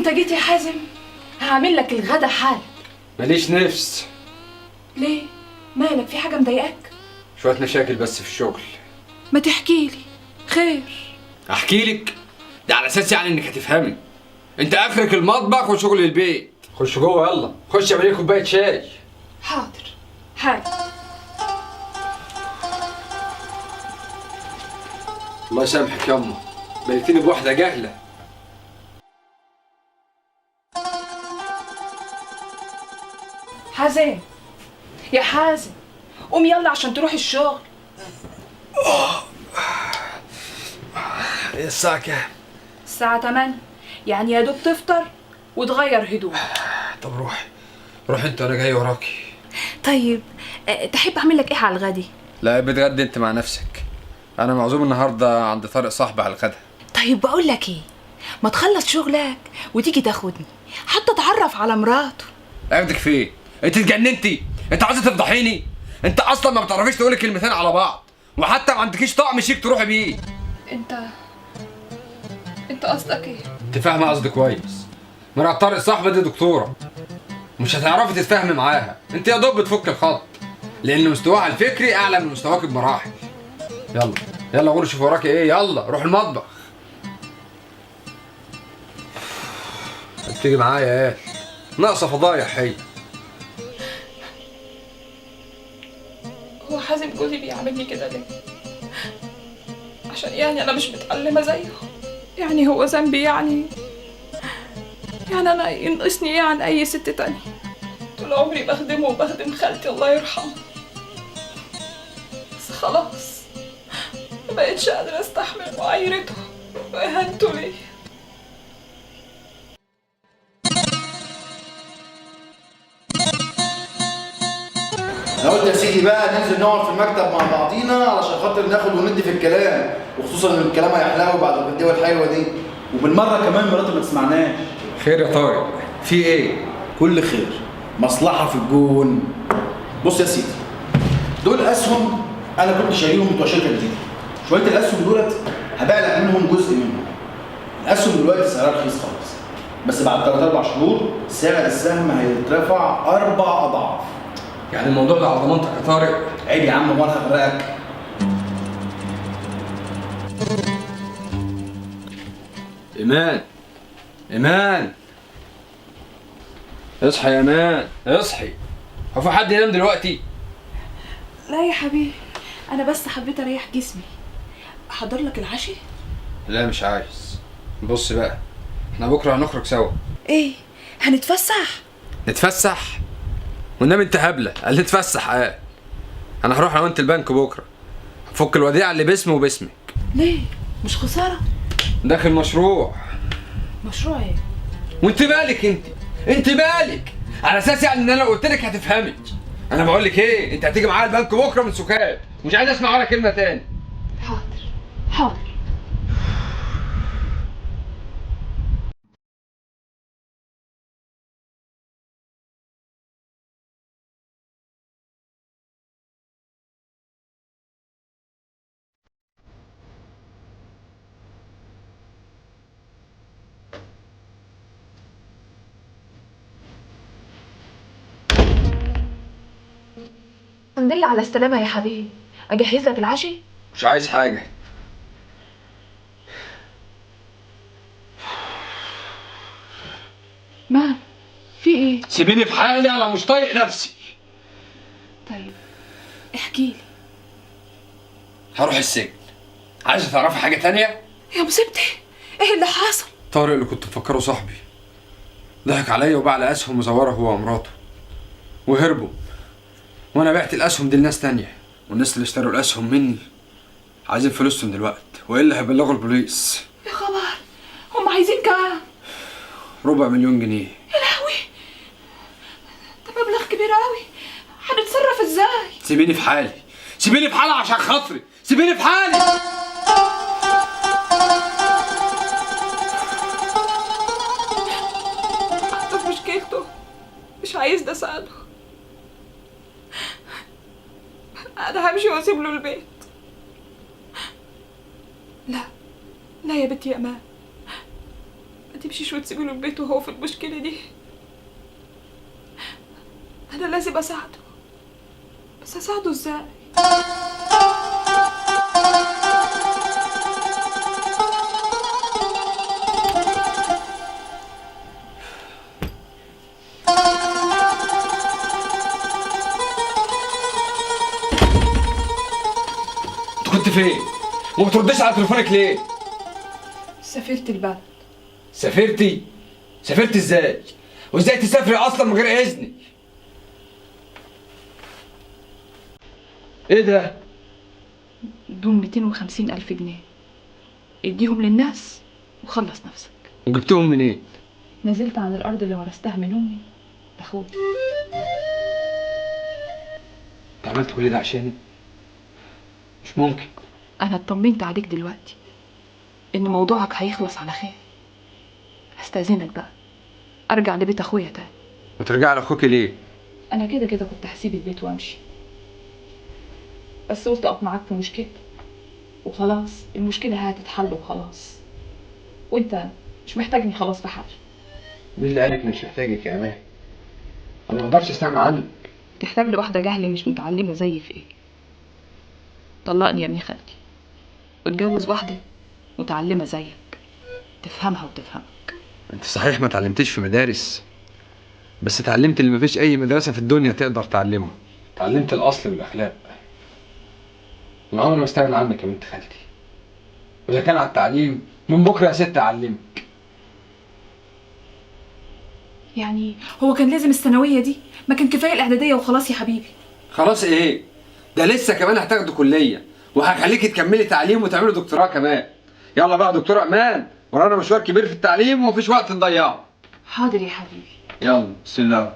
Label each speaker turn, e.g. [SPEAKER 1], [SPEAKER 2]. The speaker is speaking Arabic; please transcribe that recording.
[SPEAKER 1] انت جيت يا حازم؟ هعمل لك الغدا حال.
[SPEAKER 2] ماليش نفس.
[SPEAKER 1] ليه؟ مالك؟ في حاجة مضايقاك؟
[SPEAKER 2] شوية مشاكل بس في الشغل.
[SPEAKER 1] ما تحكيلي، خير.
[SPEAKER 2] احكي لك؟ ده على اساس يعني انك هتفهمي. انت اخرك المطبخ وشغل البيت. خش جوه يلا، خش اعمل لي كوبايه شاي.
[SPEAKER 1] حاضر حاضر.
[SPEAKER 2] الله يسامحك ياما، بلتني بواحده جاهله.
[SPEAKER 1] حازم يا حازم، قوم يلا عشان تروح الشغل.
[SPEAKER 2] الساعه كام؟
[SPEAKER 1] الساعة 8، يعني يا دوب تفطر وتغير هدوم.
[SPEAKER 2] طب روحي انت وانا جاي وراكي.
[SPEAKER 1] طيب تحب اعمل لك ايه على الغدي؟
[SPEAKER 2] لا بتغدي انت مع نفسك، انا معزوم النهارده عند طارق صاحبي على الغدا.
[SPEAKER 1] طيب بقول لك ايه، ما تخلص شغلك وتيجي تاخدني حتى اتعرف على مراته.
[SPEAKER 2] اخدك فين؟ انت اتجننتي؟ انت عايزه تفضحيني؟ انت اصلا ما بتعرفيش تقولي كلمتين على بعض، وحتى ما عندكيش طقم شيك تروحي بيه.
[SPEAKER 1] انت قصدك ايه؟
[SPEAKER 2] انت فاهمه قصدي كويس. مرات طارق صاحبي دي دكتوره، مش هتعرفي تتفاهمي معاها. انت يا دوب بتفك الخط، لان مستواها الفكري اعلى من مستواك بمراحل. يلا قولي شوف وراكي ايه، يلا روح المطبخ. بتيجي معايا ايه؟ ناقصه فضايح هي.
[SPEAKER 1] هو حازم جوزي بيعاملني كده ليه؟ عشان يعني انا مش متعلمه زيه؟ يعني هو ذنبي يعني انا ينقصني ايه عن اي ست تانية؟ طول عمري بخدمه وبخدم خالتي الله يرحمها، بس خلاص مبقتش قادره استحمل معايرته واهانته ليا.
[SPEAKER 3] انا قلت يا سيدي بقى ننزل نقعد في المكتب مع بعضينا علشان خاطر ناخد وندي في الكلام، وخصوصا ان الكلام هيحلاوي بعد الغديوه الحلوه دي، وبالمره كمان مراتي ما تسمعناش.
[SPEAKER 2] خير يا طارق، في ايه؟
[SPEAKER 3] كل خير، مصلحه في الجون. بص يا سيدي، دول اسهم انا كنت شاريهم بتوع شركه جديده. شويه الاسهم دولت هبيع لك منهم جزء منهم. الاسهم دلوقتي سعرها رخيص خالص، بس بعد 3-4 شهور سعر السهم هيترفع 4 اضعاف.
[SPEAKER 2] يعني الموضوع ده على ضمانتك يا طارق؟
[SPEAKER 3] عيب يا عم، وانا هغرقك.
[SPEAKER 2] ايمان اصحي يا ايمان، اصحي. هو في حد ينام دلوقتي؟
[SPEAKER 1] لا يا حبيبي، انا بس حبيت اريح جسمي. احضر لك العشاء؟
[SPEAKER 2] لا مش عايز. بص بقى، احنا بكره هنخرج سوا.
[SPEAKER 1] ايه، هنتفسح؟
[SPEAKER 2] نتفسح؟ ونام انت هبله، قال لي نتفسح. انا هروح انا وانت البنك بكره، فك الوديعه اللي باسمي وباسمك.
[SPEAKER 1] ليه؟ مش خساره؟
[SPEAKER 2] داخل مشروع.
[SPEAKER 1] مشروع ايه؟
[SPEAKER 2] وانت مالك انت مالك؟ على اساس يعني ان انا لو قلت لك هتفهمي. انا بقول لك ايه، انت هتيجي معايا البنك بكره من سكات، مش عايز اسمع ولا كلمه تاني.
[SPEAKER 1] حاضر. الحمد لله على السلامة يا حبيبي. أجهز لك العشاء؟
[SPEAKER 2] مش عايز حاجه.
[SPEAKER 1] ما في ايه؟
[SPEAKER 2] سيبيني في حالي، انا مش طايق نفسي.
[SPEAKER 1] طيب احكي لي.
[SPEAKER 2] هروح السجن. عايزه تعرفي حاجه تانية؟
[SPEAKER 1] يا مصيبتي، ايه اللي حصل؟
[SPEAKER 2] طارق اللي كنت مفكره صاحبي ضحك عليا وباع لي اسهم مزوره هو ومراته وهربوا، وانا بعت الاسهم دي لناس تانية، والناس اللي اشتروا الاسهم مني عايزين فلوسهم دلوقتي، والا هيبلغوا البوليس.
[SPEAKER 1] يا خبر، هم عايزين كام؟
[SPEAKER 2] 250,000 جنيه.
[SPEAKER 1] يا لهوي، ده مبلغ كبير قوي، هنتصرف ازاي؟
[SPEAKER 2] سيبيني في حالي عشان خاطري، سيبيني في حالي.
[SPEAKER 1] حتى مشكلته مش عايز ده اساعده. انا همشي واسيب له البيت. لا يا بنتي يا امان، ما تمشيش وتسيبي له البيت وهو في المشكلة دي. أنا لازم أساعده، بس أساعده إزاي؟
[SPEAKER 2] انت كنت فين؟ وما بتردش على تليفونك ليه؟
[SPEAKER 1] سافرت البلد.
[SPEAKER 2] سافرتي؟ سافرتي ازاي؟ وازاي تسافري اصلا من غير اذني؟ ايه ده؟
[SPEAKER 1] دول 250,000 جنيه، اديهم للناس وخلص نفسك.
[SPEAKER 2] وجبتهم منين؟
[SPEAKER 1] نزلت عن الأرض اللي ورثتها من أمي لأخوي.
[SPEAKER 2] انت عملت كل ده عشاني؟ مش ممكن.
[SPEAKER 1] أنا اطمنت عليك دلوقتي إن موضوعك هيخلص على خير. هستأذنك بقى أرجع لبيت أخويا تاني.
[SPEAKER 2] وترجع لاخوك ليه؟
[SPEAKER 1] أنا كده كده كنت هسيب البيت وأمشي، بس قلت أقف معاك في مشكلة وخلاص. المشكلة هتتحل وخلاص، وأنت مش محتاجني خلاص في حاجة.
[SPEAKER 2] مين اللي قالك مش محتاجك يا امان؟ انا ما اقدرش استغنى عنك.
[SPEAKER 1] تحتاج لواحدة جاهلة مش متعلمة زيي في إيه؟ طلقني يا ابن خالتي واتجوز واحدة متعلمة زيك تفهمها وتفهمك.
[SPEAKER 2] انت صحيح ما اتعلمتيش في مدارس، بس اتعلمت اللي مفيش اي مدرسة في الدنيا تقدر تعلمه. اتعلمت الاصل والاخلاق. انا عمري ما استغنى عنك يا بنت خالتي. واذا كان على التعليم، من بكره يا ست اعلمك.
[SPEAKER 1] يعني هو كان لازم الثانوية دي؟ ما كان كفاية الإعدادية وخلاص يا حبيبي.
[SPEAKER 2] خلاص ايه؟ ده لسه كمان هتاخدوا كلية، وهخليكي تكملي تعليم وتعملي دكتوراه كمان. يلا بقى دكتور امان، ورانا مشوار كبير في التعليم ومفيش وقت نضيعه.
[SPEAKER 1] حاضر يا حبيبي.
[SPEAKER 2] يلا بسم الله.